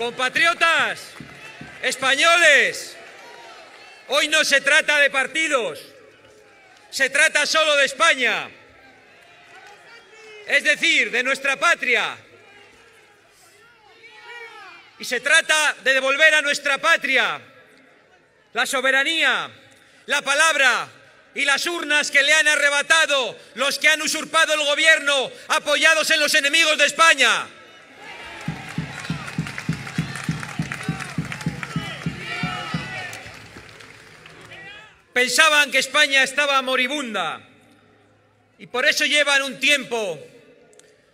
Compatriotas, españoles, hoy no se trata de partidos, se trata solo de España, es decir, de nuestra patria. Y se trata de devolver a nuestra patria la soberanía, la palabra y las urnas que le han arrebatado los que han usurpado el gobierno apoyados en los enemigos de España. Pensaban que España estaba moribunda y por eso llevan un tiempo,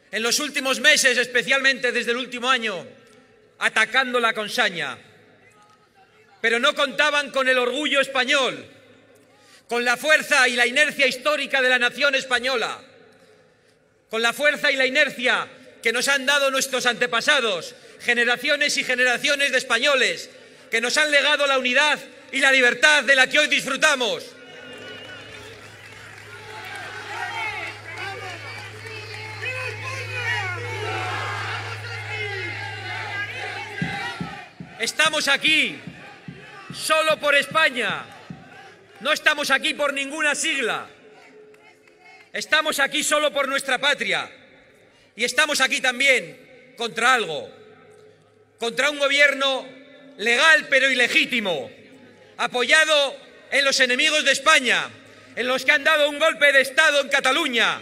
en los últimos meses, especialmente desde el último año, atacándola con saña. Pero no contaban con el orgullo español, con la fuerza y la inercia histórica de la nación española, con la fuerza y la inercia que nos han dado nuestros antepasados, generaciones y generaciones de españoles, que nos han legado la unidad y la libertad de la que hoy disfrutamos. Estamos aquí solo por España, no estamos aquí por ninguna sigla, estamos aquí solo por nuestra patria y estamos aquí también contra algo, contra un gobierno legal pero ilegítimo, apoyado en los enemigos de España, en los que han dado un golpe de Estado en Cataluña,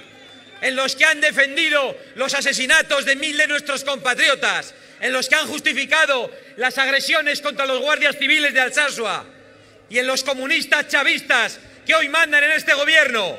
en los que han defendido los asesinatos de miles de nuestros compatriotas, en los que han justificado las agresiones contra los guardias civiles de Alsasua y en los comunistas chavistas que hoy mandan en este gobierno.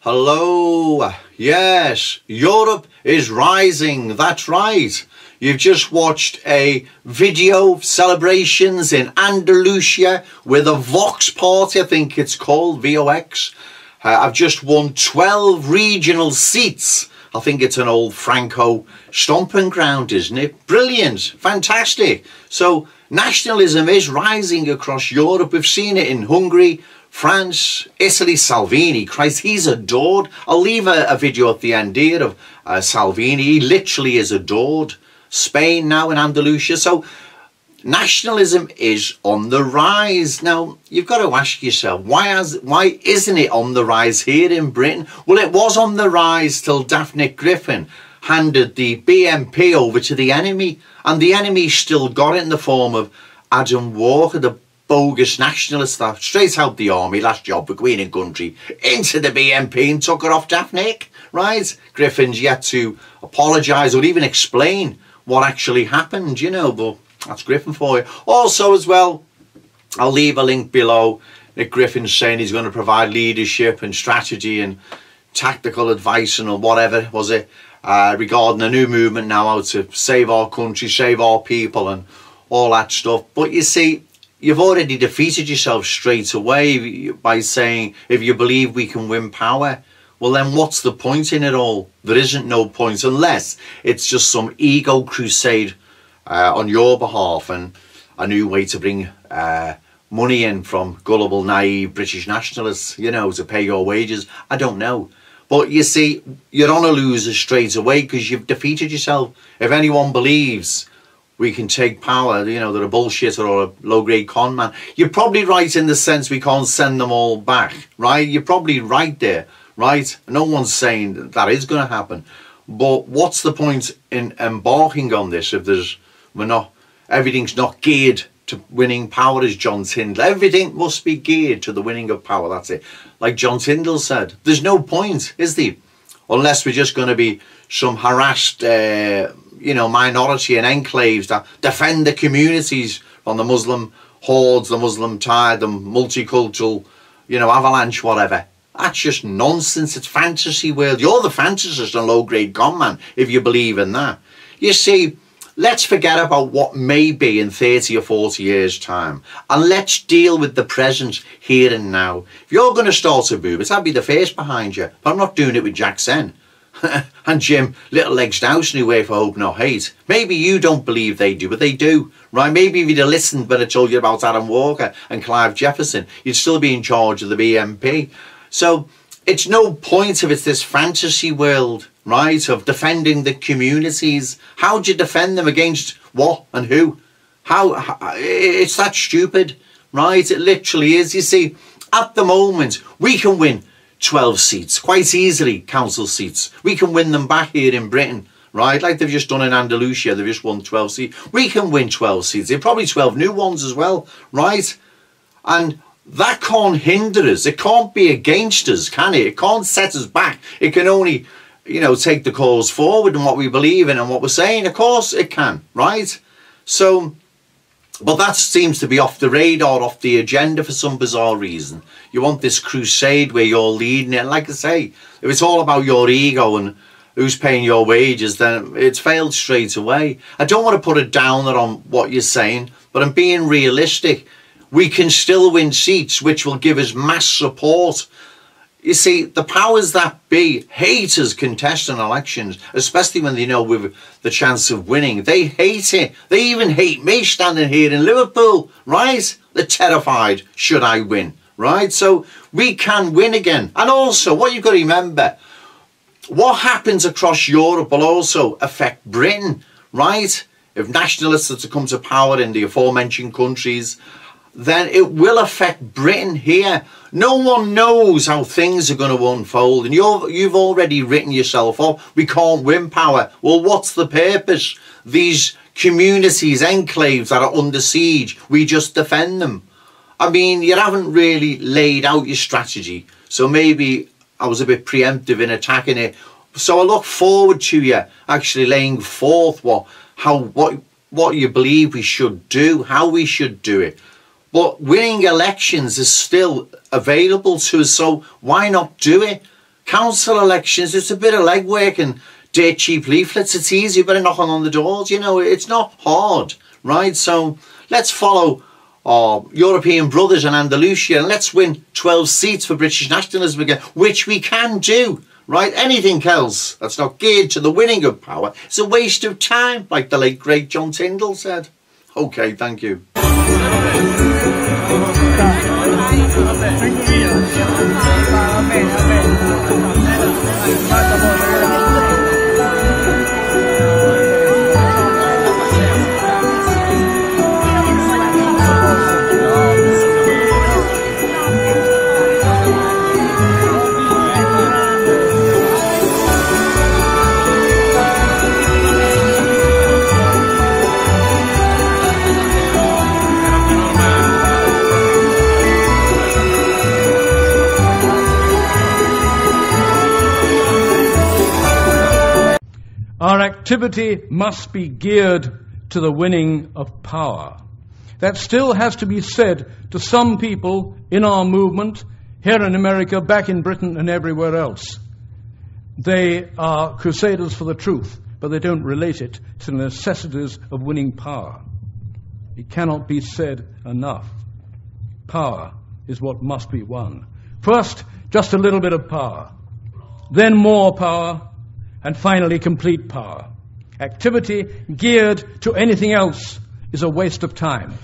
Hello, yes, Europe is rising, that's right. You've just watched a video of celebrations in Andalusia with a Vox party, I think it's called, VOX. I've just won 12 regional seats. I think it's an old Franco stomping ground, isn't it? Brilliant, fantastic. So nationalism is rising across Europe. We've seen it in Hungary, France, Italy. Salvini, Christ, he's adored. I'll leave a video at the end here of Salvini. He literally is adored. Spain now in Andalusia. So nationalism is on the rise. Now, you've got to ask yourself, why isn't it on the rise here in Britain? Well, it was on the rise till Daphne Griffin handed the BNP over to the enemy, and the enemy still got it in the form of Adam Walker, the bogus nationalist that straight out the army, last job for Queen and Country, into the BNP and took her off Daphne, right? Griffin's yet to apologise or even explain what actually happened, you know, but that's Griffin for you. Also as well, I'll leave a link below. Nick Griffin's saying he's going to provide leadership and strategy and tactical advice and whatever was it regarding a new movement now how to save our country, save our people and all that stuff. But you see, you've already defeated yourself straight away by saying if you believe we can win power, well then what's the point in it all? There isn't no point unless it's just some ego crusade on your behalf and a new way to bring money in from gullible, naive British nationalists, you know, to pay your wages. I don't know. But you see, you're on a loser straight away because you've defeated yourself. If anyone believes we can take power, you know, they're a bullshitter or a low-grade con man, you're probably right in the sense we can't send them all back, right? You're probably right there, right? No one's saying that, that is going to happen. But what's the point in embarking on this if everything's not geared to winning power, as John Tyndall. Everything must be geared to the winning of power, that's it. Like John Tyndall said, there's no point, is there? Unless we're just going to be some harassed, you know, minority and enclaves that defend the communities from the Muslim hordes, the Muslim tide, the multicultural, you know, avalanche, whatever. That's just nonsense. It's fantasy world. You're the fantasist and low-grade con man if you believe in that. You see, let's forget about what may be in 30 or 40 years' time. And let's deal with the present here and now. If you're going to start a movement, I'd be the first behind you. But I'm not doing it with Jack Sen and Jim Little Legs Dowson, who wait for hope not hate. Maybe you don't believe they do, but they do, right? Maybe if you'd have listened when I told you about Adam Walker and Clive Jefferson, you'd still be in charge of the BNP. So it's no point if it's this fantasy world, right, of defending the communities. How do you defend them against what and who? How it's that stupid, right? It literally is. You see, at the moment, we can win 12 seats quite easily, council seats. We can win them back here in Britain, right? Like they've just done in Andalusia, they've just won 12 seats. We can win 12 seats. They're probably 12 new ones as well, right? And that can't hinder us. It can't be against us, can it? It can't set us back. It can only, you know, take the cause forward and what we believe in and what we're saying. Of course it can, right? So, but that seems to be off the radar, off the agenda for some bizarre reason. You want this crusade where you're leading it. And like I say, if it's all about your ego and who's paying your wages, then it's failed straight away. I don't want to put a downer on what you're saying, but I'm being realistic. We can still win seats, which will give us mass support. You see, the powers that be hate us contesting elections, especially when they know we've the chance of winning. They hate it. They even hate me standing here in Liverpool, right? They're terrified, should I win, right? So we can win again. And also, what you've got to remember, what happens across Europe will also affect Britain, right? If nationalists are to come to power in the aforementioned countries, then it will affect Britain here. No one knows how things are going to unfold, and you've already written yourself off. We can't win power. Well, what's the purpose? These communities, enclaves that are under siege, we just defend them. I mean, you haven't really laid out your strategy, so maybe I was a bit preemptive in attacking it. So I look forward to you actually laying forth what you believe we should do, how we should do it. But winning elections is still available to us, so why not do it? Council elections, it's a bit of legwork and dirt cheap leaflets. It's easy, better knocking on the doors, you know, it's not hard, right? So let's follow our European brothers in Andalusia and let's win 12 seats for British nationalism again, which we can do, right? Anything else that's not geared to the winning of power is a waste of time, like the late great John Tyndall said. Okay, thank you. Our activity must be geared to the winning of power. That still has to be said to some people in our movement, here in America, back in Britain and everywhere else. They are crusaders for the truth, but they don't relate it to the necessities of winning power. It cannot be said enough. Power is what must be won. First, just a little bit of power. Then more power. And finally, complete power. Activity geared to anything else is a waste of time.